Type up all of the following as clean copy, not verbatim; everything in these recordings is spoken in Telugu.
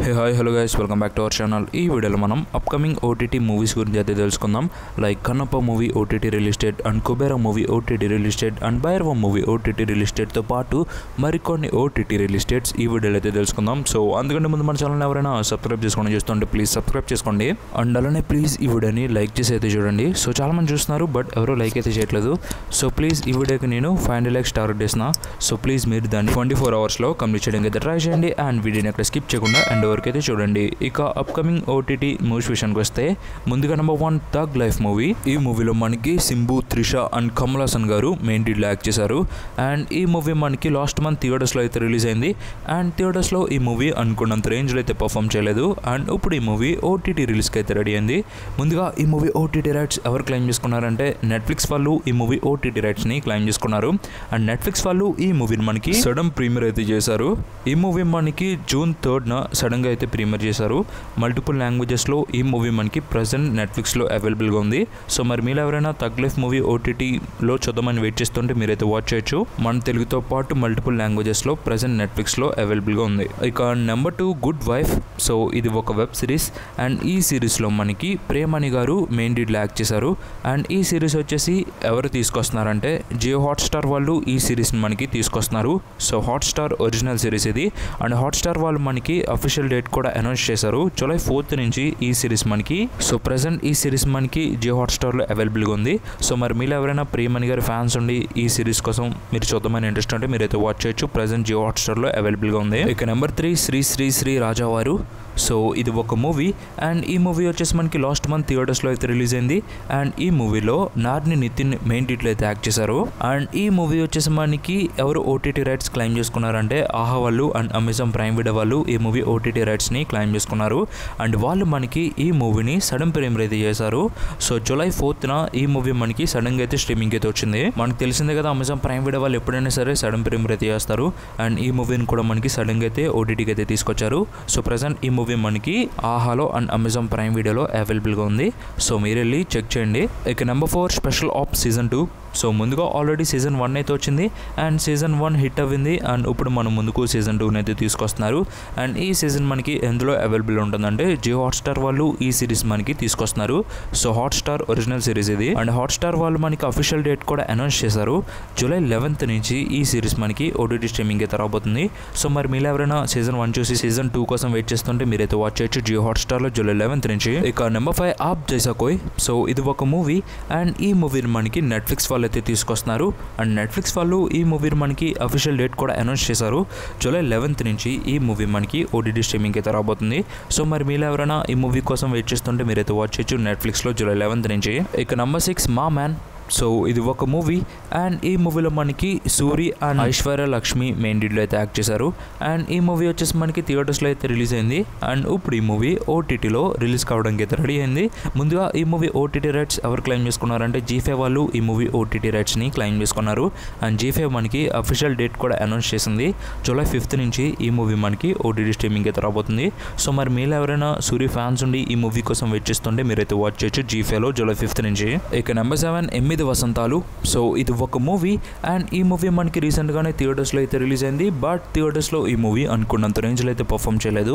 Hi hello guys, welcome back to our channel. ఈ వీడియోలో మనం అప్కమింగ్ ఓటీటీ మూవీస్ గురించి అయితే తెలుసుకుందాం. Like Kannappa movie OTT release date and Kubera movie OTT release date and Bhairava movie OTT release డేట్తో పాటు మరికొన్ని ఓటీటీ రిలీజ్ డేట్స్ ఈ వీడియోలో అయితే తెలుసుకుందాం. సో అందుకంటే ముందు మన ఛానల్ ఎవరైనా సబ్స్క్రైబ్ చేసుకోండి చూస్తుంటే ప్లీజ్ సబ్స్క్రైబ్ చేసుకోండి. అండ్ అలానే ప్లీజ్ ఈ వీడియోని లైక్ చేసి అయితే చూడండి. సో చాలా మంది చూస్తున్నారు బట్ ఎవరో లైక్ అయితే చేయట్లేదు. సో ప్లీజ్ ఈ వీడియోకి నేను 500 likes టార్గెట్ చేసిన. సో ప్లీజ్ మీరు దాన్ని 24 hours కంప్లీట్ చేయడానికి అయితే ట్రై చేయండి. అండ్ వీడియోని అక్కడ స్కిప్ చేయకుండా అండ్ వరకైతే చూడండి. ఇక అప్కమింగ్ ఓటీటీ మూవీస్ విషయానికి వస్తే ముందుగా నెంబర్ 1 థగ్ లైఫ్ మూవీ. ఈ మూవీలో మనకి సింబు, త్రిష అండ్ కమల్ హాసన్ గారు మెయిన్ లీడ్లో యాక్ట్ చేశారు. అండ్ ఈ మూవీ మనకి లాస్ట్ మంత్ థియేటర్స్లో అయితే రిలీజ్ అయింది. అండ్ థియేటర్స్లో ఈ మూవీ అనుకున్నంత రేంజ్లో అయితే పర్ఫామ్ చేయలేదు. అండ్ ఇప్పుడు ఈ మూవీ ఓటీటీ రిలీజ్కి అయితే రెడీ అయింది. ముందుగా ఈ మూవీ ఓటీటీ రైట్స్ ఎవరు క్లెయిమ్ చేసుకున్నారంటే నెట్ఫ్లిక్స్ వాళ్ళు ఈ మూవీ ఓటీటీ రైట్స్ని క్లెయిమ్ చేసుకున్నారు. అండ్ నెట్ఫ్లిక్స్ వాళ్ళు ఈ మూవీని మనకి సడన్ ప్రీమియర్ అయితే చేశారు. ఈ మూవీ మనకి June 3rd సడన్గా అయితే ప్రీమియర్ చేశారు. మల్టిపుల్ లాంగ్వేజెస్లో ఈ మూవీ మనకి ప్రజెంట్ నెట్ఫ్లిక్స్లో అవైలబుల్గా ఉంది. సో మరి మీరు ఎవరైనా థగ్ లైఫ్ మూవీ ఓటీటీలో చూద్దామని వెయిట్ చేస్తుంటే మీరైతే వాచ్ చేయొచ్చు. మన తెలుగుతో పాటు మల్టిపుల్ లాంగ్వేజెస్లో ప్రజెంట్ నెట్ఫ్లిక్స్లో అవైలబుల్గా ఉంది. ఇక నెంబర్ 2 గుడ్ వైఫ్. సో ఇది ఒక వెబ్ సిరీస్. అండ్ ఈ సిరీస్లో మనకి ప్రేమణి గారు మెయిన్ లీడ్లో యాక్ట్ చేశారు. అండ్ ఈ సిరీస్ వచ్చేసి ఎవరు తీసుకొస్తున్నారంటే జియో హాట్స్టార్ వాళ్ళు ఈ సిరీస్ని మనకి తీసుకొస్తున్నారు. సో హాట్స్టార్ ఒరిజినల్ సిరీస్ ఇది. అండ్ హాట్స్టార్ వాళ్ళు మనకి అఫీషియల్ డేట్ కూడా అనౌన్స్ చేశారు. July 4th నుంచి ఈ సిరీస్ మనకి. సో ప్రజెంట్ ఈ సిరీస్ మనకి జియో హాట్స్టార్లో అవైలబుల్గా ఉంది. సో మరి మీరు ఎవరైనా ప్రియమణి గారి ఫ్యాన్స్ ఉండి ఈ సిరీస్ కోసం మీరు చూద్దామని ఇంట్రెస్ట్ ఉంటే మీరైతే వాచ్ చేయొచ్చు. ప్రజెంట్ జియో హాట్స్టార్లో అవైలబుల్గా ఉంది. ఇక నెంబర్ 3 శ్రీ రాజావారు. సో ఇది ఒక మూవీ. అండ్ ఈ మూవీ వచ్చేసి మనకి లాస్ట్ మంత్ థియేటర్స్లో అయితే రిలీజ్ అయింది. అండ్ ఈ మూవీలో నార్ని నితిన్ మెయిన్ లీడ్లో అయితే యాక్ట్ చేశారు. అండ్ ఈ మూవీ వచ్చేసి మనకి ఎవరు ఓటీటీ రైట్స్ క్లెయిమ్ చేసుకున్నారంటే ఆహా వాళ్ళు అండ్ అమెజాన్ ప్రైమ్ వీడియో వాళ్ళు ఈ మూవీ ఓటీటీ రైట్స్ని క్లెయిమ్ చేసుకున్నారు. అండ్ వాళ్ళు మనకి ఈ మూవీని సడన్ ప్రీమియర్ అయితే చేశారు. సో July 4th ఈ మూవీ మనకి సడన్గా అయితే స్ట్రీమింగ్ అయితే వచ్చింది. మనకు తెలిసిందే కదా, అమెజాన్ ప్రైమ్ వీడియో వాళ్ళు ఎప్పుడైనా సరే సడన్ ప్రీమియర్ అయితే చేస్తారు. అండ్ ఈ మూవీని కూడా మనకి సడన్గా అయితే ఓటీటీకి అయితే తీసుకొచ్చారు. సో ప్రజెంట్ ఈ మూవీ మనకి ఆహాలో అండ్ అమెజాన్ ప్రైమ్ వీడియోలో అవైలబుల్గా ఉంది. సో మీరు వెళ్ళి చెక్ చేయండి. ఇక number 4 special ops season 2. So ముందుగా ఆల్రెడీ సీజన్ 1 అయితే వచ్చింది. అండ్ సీజన్ 1 హిట్ అవ్వింది. అండ్ ఇప్పుడు మనం ముందుకు సీజన్ 2 అయితే తీసుకొస్తున్నారు. అండ్ ఈ సీజన్ మనకి ఎందులో అవైలబుల్ ఉంటుందంటే జియో హాట్స్టార్ వాళ్ళు ఈ సిరీస్ మనకి తీసుకొస్తున్నారు. సో హాట్స్టార్ ఒరిజినల్ సిరీస్ ఇది. అండ్ హాట్స్టార్ వాళ్ళు మనకి అఫీషియల్ డేట్ కూడా అనౌన్స్ చేశారు. July 11th నుంచి ఈ సిరీస్ మనకి ఓటీటీ స్ట్రీమింగ్ అయితే రాబోతుంది. సో మరి మీరు ఎవరైనా సీజన్ 1 చూసి సీజన్ 2 కోసం వెయిట్ చేస్తుంటే మీరైతే వాచ్ చేయొచ్చు జియో హాట్స్టార్లో July 11th నుంచి. ఇక నెంబర్ 5 ఆప్ జైసా కోయ్. సో ఇది ఒక మూవీ. అండ్ ఈ మూవీని మనకి నెట్ఫ్లిక్స్ వాళ్ళు అయితే తీసుకొస్తున్నారు. అండ్ నెట్ఫ్లిక్స్ వాళ్ళు ఈ మూవీని మనకి అఫీషియల్ డేట్ కూడా అనౌన్స్ చేశారు. July 11th నుంచి ఈ మూవీ మనకి ఓటీటీ స్ట్రీమింగ్ అయితే రాబోతుంది. సో మరి మీరు ఎవరైనా ఈ మూవీ కోసం వెయిట్ చేస్తుంటే మీరైతే వాచ్ చేయొచ్చు నెట్ఫ్లిక్స్లో July 11th నుంచి. ఇక నెంబర్ 6 మా మ్యాన్. సో ఇది ఒక మూవీ. అండ్ ఈ మూవీలో మనకి సూరి అండ్ ఐశ్వర్య లక్ష్మి మెయిన్ లీడ్లో అయితే యాక్ట్ చేశారు. అండ్ ఈ మూవీ వచ్చేసి మనకి థియేటర్స్లో అయితే రిలీజ్ అయింది. అండ్ ఇప్పుడు ఈ మూవీ ఓటీటీలో రిలీజ్ కావడానికి అయితే రెడీ అయింది. ముందుగా ఈ మూవీ ఓటీటీ రైట్స్ ఎవరు క్లెయిమ్ చేసుకున్నారంటే G5 వాళ్ళు ఈ మూవీ ఓటీటీ రైట్స్ని క్లెయిమ్ చేసుకున్నారు. అండ్ G5 మనకి అఫీషియల్ డేట్ కూడా అనౌన్స్ చేసింది. July 5th నుంచి ఈ మూవీ మనకి ఓటీటీ స్ట్రీమింగ్ అయితే రాబోతుంది. సో మరి మీరు ఎవరైనా సూరి ఫ్యాన్స్ ఉండి ఈ మూవీ కోసం వెయిట్ చేస్తుంటే మీరైతే వాచ్ చేయొచ్చు G5లో July 5th నుంచి. ఇక నెంబర్ 7 8 వసంతాలు. సో ఇది ఒక మూవీ. అండ్ ఈ మూవీ మనకి రీసెంట్గానే థియేటర్స్లో అయితే రిలీజ్ అయింది. బట్ థియేటర్స్లో ఈ మూవీ అనుకున్నంత రేంజ్లో అయితే పర్ఫామ్ చేయలేదు.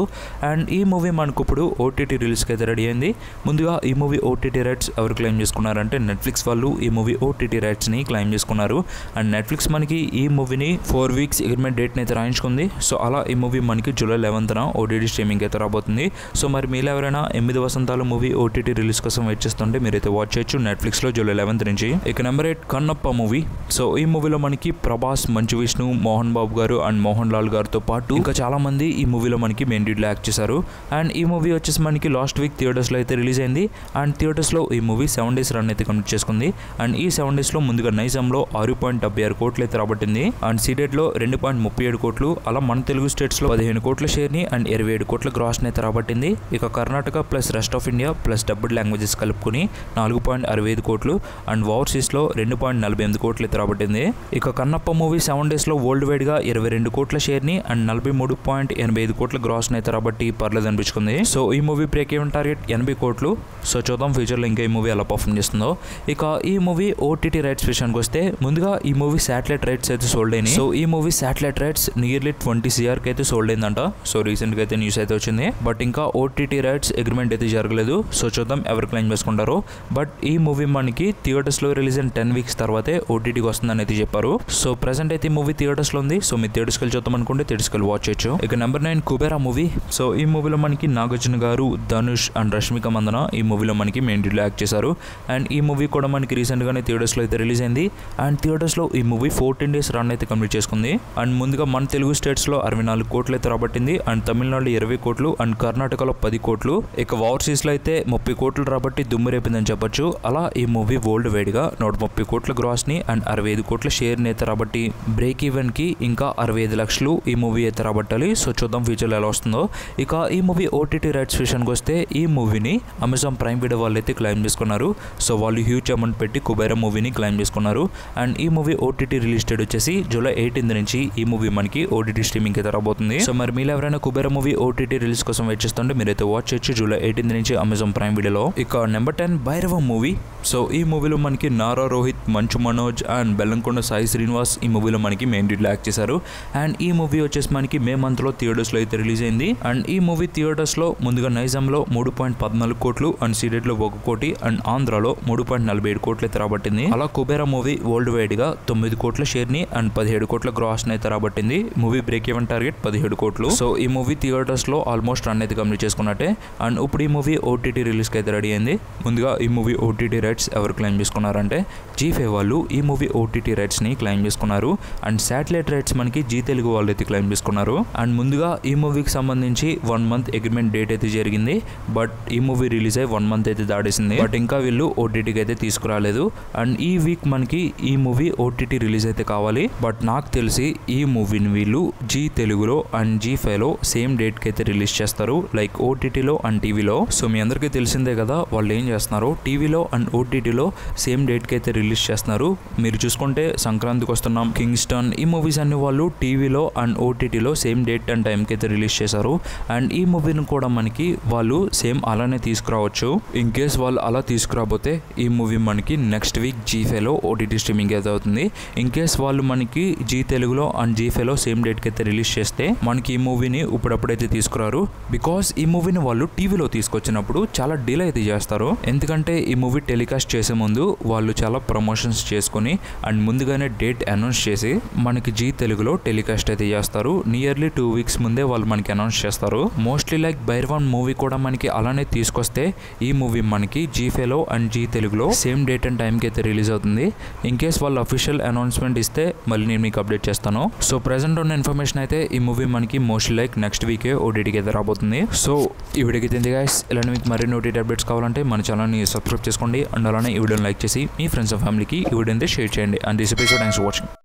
అండ్ ఈ మూవీ మనకు ఇప్పుడు ఓటీటీ రిలీజ్కి అయితే రెడీ అయింది. ముందుగా ఈ మూవీ ఓటీటీ రైట్స్ ఎవరు క్లెయిమ్ చేసుకున్నారంటే నెట్ఫ్లిక్స్ వాళ్ళు ఈ మూవీ ఓటీటీ రైట్స్ని క్లెయిమ్ చేసుకున్నారు. అండ్ నెట్ఫ్లిక్స్ మనకి ఈ మూవీని 4 weeks అగ్రిమెంట్ డేట్ని అయితే రాయించుకుంది. సో అలా ఈ మూవీ మనకి July 11th ఓటీటీ స్ట్రీమింగ్ అయితే రాబోతుంది. సో మరి మీరు ఎవరైనా 8 వసంతాలు మూవీ ఓటీటీ రిలీజ్ కోసం వెయిట్ చేస్తుంటే మీరైతే వాచ్ చేయొచ్చు నెట్ఫ్లిక్స్లో July 11th నుంచి. ఇక నెంబర్ 8 కన్నప్ప మూవీ. సో ఈ మూవీలో మనకి ప్రభాస్, మంచు విష్ణు, మోహన్ బాబు గారు అండ్ మోహన్ లాల్ గారితో పాటు ఇంకా చాలా మంది ఈ మూవీలో మనకి మెయిన్ లీడ్లో యాక్ట్ చేశారు. అండ్ ఈ మూవీ వచ్చేసి మనకి లాస్ట్ వీక్ థియేటర్స్లో అయితే రిలీజ్ అయింది. అండ్ థియేటర్స్లో ఈ మూవీ 7 days రన్ అయితే కంప్లీట్ చేసుకుంది. అండ్ ఈ 7 daysలో ముందుగా నైజాంలో 6.76 కోట్లు అయితే రాబట్టింది. అండ్ సీడెడ్లో 2.37 కోట్లు. అలా మన తెలుగు స్టేట్స్లో 15 కోట్ల షేర్ని అండ్ 27 కోట్ల గ్రాస్ని అయితే రాబట్టింది. ఇక Karnataka plus rest of India plus dubbed languages కలుపుకొని 4.65 కోట్లు. అండ్ ఓవర్సీస్ లో 2.48 కోట్లు అయితే రాబట్టింది. ఇక కన్నప్ప మూవీ 7 డేస్ లో వరల్డ్ వైడ్ గా 22 కోట్ల షేర్ ని అండ్ 43.85 కోట్ల గ్రాస్ ని అయితే రాబట్టి పర్లేదు అనిపించుకుంది. సో ఈ మూవీ బ్రేక్ ఈవెన్ టార్గెట్ 80 కోట్లు. సో చూద్దాం ఫ్యూచర్ లో ఇంకా ఈ మూవీ ఎలా పర్ఫార్మ్ చేస్తుందో. ఇక ఈ మూవీ ఓటీటీ రైట్స్ విషయానికి వస్తే ముందుగా ఈ మూవీ శాటిలైట్ రైట్స్ అయితే సోల్డ్ అయినాయి. సో ఈ movie satellite rights nearly 20 CR కి అయితే సోల్డ్ అయిందంట. సో రీసెంట్ గా అయితే న్యూస్ అయితే వచ్చింది. బట్ ఇంకా ఓటీటీ రైట్స్ అగ్రిమెంట్ అయితే జరగలేదు. సో చూద్దాం ఎవరు క్లెయిమ్ చేసుకుంటారో. బట్ ఈ మూవీ మనకి థియేటర్స్ లో రిలీజ్ అయిన 10 వీక్స్ తర్వాతే ఓటీటీకి వస్తుందని అయితే చెప్పారు. సో ప్రెసెంట్ అయితే ఈ మూవీ థియేటర్స్ లో ఉంది. సో మీ థియేటర్స్కి వెళ్ళి చూద్దాం అనుకుంటే థియేటర్స్కి వెళ్ళి వాచ్ చేయొచ్చు. ఇక నెంబర్ 9 కుబేరా మూవీ. సో ఈ మూవీలో మనకి నాగార్జున గారు, ధనుష్ అండ్ రష్మిక మందన ఈ మూవీలో మనకి మెయిన్ లీడ్లో యాక్ట్ చేశారు. అండ్ ఈ మూవీ కూడా మనకి రీసెంట్ గానే థియేటర్స్ లో అయితే రిలీజ్ అయింది. అండ్ థియేటర్స్ లో ఈ మూవీ 14 డేస్ రన్ అయితే కంప్లీట్ చేసుకుంది. అండ్ ముందుగా మన తెలుగు స్టేట్స్ లో 64 కోట్లు అయితే రాబట్టింది. అండ్ తమిళనాడులో 20 కోట్లు అండ్ కర్ణాటకలో 10 కోట్లు. ఇక ఓవర్సీస్ లో అయితే 30 కోట్లు రాబట్టి దుమ్ము రేపిందని చెప్పొచ్చు. అలా ఈ మూవీ వరల్డ్ వైడ్ గా 130 కోట్ల గ్రాస్ ని అండ్ 65 కోట్ల షేర్ ని అయితే రాబట్టి బ్రేక్ ఈవెన్ కి ఇంకా 65 లక్షలు ఈ మూవీ అయితే రాబట్టాలి. సో చూద్దాం ఫ్యూచర్ లో ఎలా వస్తుందో. ఇక ఈ మూవీ ఓటీటీ రైట్స్ విషయానికి వస్తే ఈ మూవీని అమెజాన్ ప్రైమ్ వీడియో వాళ్ళు అయితే క్లెయిమ్ చేసుకున్నారు. సో వాళ్ళు హ్యూజ్ అమౌంట్ పెట్టి కుబేరా మూవీని క్లెయిమ్ చేసుకున్నారు. అండ్ ఈ మూవీ ఓటీటీ రిలీజ్ డేట్ వచ్చేసి జూలై 18 నుంచి ఈ మూవీ మనకి ఓటీటీ స్ట్రీమింగ్ అయితే రాబోతుంది. సో మరి మీరు ఎవరైనా కుబేరా మూవీ ఓటీటీ రిలీజ్ కోసం వెయిట్ చేస్తుంటే మీరైతే వాచ్ చేయొచ్చు జూలై 18 నుంచి అమెజాన్ ప్రైమ్ వీడియోలో. ఇక నెంబర్ 10 భైరవ మూవీ. సో ఈ మూవీలో మనకి నారా రోహిత్, మంచు మనోజ్ అండ్ బెల్లంకొండ సాయి శ్రీనివాస్ ఈ మూవీలో మనకి మెయిన్ లీడ్లో యాక్ట్ చేశారు. అండ్ ఈ మూవీ వచ్చేసి మనకి మే మంత్ లో థియేటర్స్ లో అయితే రిలీజ్ అయింది. అండ్ ఈ మూవీ థియేటర్స్ లో ముందుగా నైజాంలో 3.14 కోట్లు అండ్ సీడెడ్ లో 1 కోటి అండ్ ఆంధ్రాలో 3.47 కోట్లు అయితే రాబట్టింది. అలా కుబేరా మూవీ వరల్డ్ వైడ్ గా 9 కోట్ల షేర్ ని అండ్ 17 కోట్ల గ్రాస్ ని అయితే రాబట్టింది. మూవీ బ్రేక్ ఈవెన్ టార్గెట్ 17 కోట్లు. సో ఈ మూవీ థియేటర్స్ లో ఆల్మోస్ట్ రన్ అయితే కంప్లీట్ చేసుకున్నట్టే. అండ్ ఇప్పుడు ఈ మూవీ ఓటీటీ రిలీజ్ కి అయితే రెడీ అయింది. ముందుగా ఈ మూవీ ఓటీటీ రైట్స్ ఎవరు క్లెయిమ్ చేసుకున్నారంటే G5 వాళ్ళు ఈ మూవీ ఓటీటీ రైట్స్ ని క్లెయిమ్ చేసుకున్నారు. అండ్ శాటిలైట్ రైట్స్ మనకి జీ తెలుగు వాళ్ళు అయితే క్లెయిమ్ చేసుకున్నారు. అండ్ ముందుగా ఈ మూవీకి సంబంధించి 1 మంత్ అగ్రిమెంట్ డేట్ అయితే జరిగింది. బట్ ఈ మూవీ రిలీజ్ అయ్యి 1 మంత్ అయితే దాటేసింది. బట్ ఇంకా వీళ్ళు ఓటీటీకి అయితే తీసుకురాలేదు. అండ్ ఈ వీక్ మనకి ఈ మూవీ ఓటీటీ రిలీజ్ అయితే కావాలి. బట్ నాకు తెలిసి ఈ మూవీని వీళ్ళు జీ తెలుగులో అండ్ G5లో సేమ్ డేట్ కి అయితే రిలీజ్ చేస్తారు. లైక్ ఓటీటీలో అండ్ టీవీలో. సో మీ అందరికీ తెలిసిందే కదా వాళ్ళు ఏం చేస్తున్నారు. టీవీలో అండ్ ఓటీటీలో సేమ్ డేట్ కి అయితే రిలీజ్ చేస్తున్నారు. మీరు చూసుకుంటే సంక్రాంతికి వస్తున్నాం, కింగ్స్టన్ ఈ మూవీస్ అన్ని వాళ్ళు టీవీలో అండ్ ఓటీటీలో సేమ్ డేట్ అండ్ టైంకి అయితే రిలీజ్ చేశారు. అండ్ ఈ మూవీని కూడా మనకి వాళ్ళు సేమ్ అలానే తీసుకురావచ్చు. ఇన్ కేస్ వాళ్ళు అలా తీసుకురాబోతే ఈ మూవీ మనకి నెక్స్ట్ వీక్ G5లో ఓటీటీ స్ట్రీమింగ్ అయితే అవుతుంది. ఇన్ కేస్ వాళ్ళు మనకి జీ తెలుగులో అండ్ G5లో సేమ్ డేట్కి అయితే రిలీజ్ చేస్తే మనకి ఈ మూవీని ఇప్పుడప్పుడైతే తీసుకురారు. బికాస్ ఈ మూవీని వాళ్ళు టీవీలో తీసుకొచ్చినప్పుడు చాలా డిలే అయితే చేస్తారు. ఎందుకంటే ఈ మూవీ టెలికాస్ట్ చేసే ముందు వాళ్ళు చాలా ప్రమోషన్స్ చేసుకుని అండ్ ముందుగానే డేట్ అనౌన్స్ చేసి మనకి జీ తెలుగులో టెలికాస్ట్ అయితే చేస్తారు. నియర్లీ 2 వీక్స్ ముందే వాళ్ళు మనకి అనౌన్స్ చేస్తారు. మోస్ట్లీ లైక్ భైరవన్ మూవీ కూడా మనకి అలానే తీసుకొస్తే ఈ మూవీ మనకి G5లో అండ్ జీ తెలుగులో సేమ్ డేట్ అండ్ టైంకి అయితే రిలీజ్ అవుతుంది. ఇన్ కేస్ వాళ్ళు అఫీషియల్ అనౌన్స్మెంట్ ఇస్తే మళ్ళీ నేను మీకు అప్డేట్ చేస్తాను. సో ప్రెసెంట్ ఉన్న ఇన్ఫర్మేషన్ అయితే ఈ మూవీ మనకి మోస్ట్లీ లైక్ నెక్స్ట్ వీకే ఓటీటీకి అయితే రాబోతుంది. సో ఈ వీడియోకి తింది గైస్. ఇలాంటి మీకు మరిన్ని ఓటీటీ అప్డేట్స్ కావాలంటే మన ఛానల్ని సబ్స్క్రైబ్ చేసుకోండి. అండ్ అలానే ఈ వీడియోని లైక్ చేసి మీ ఫ్రెండ్స్ అండ్ ఫ్యామిలీకి ఈ వీడియోని షేర్ చేయండి. And this episode thanks for watching.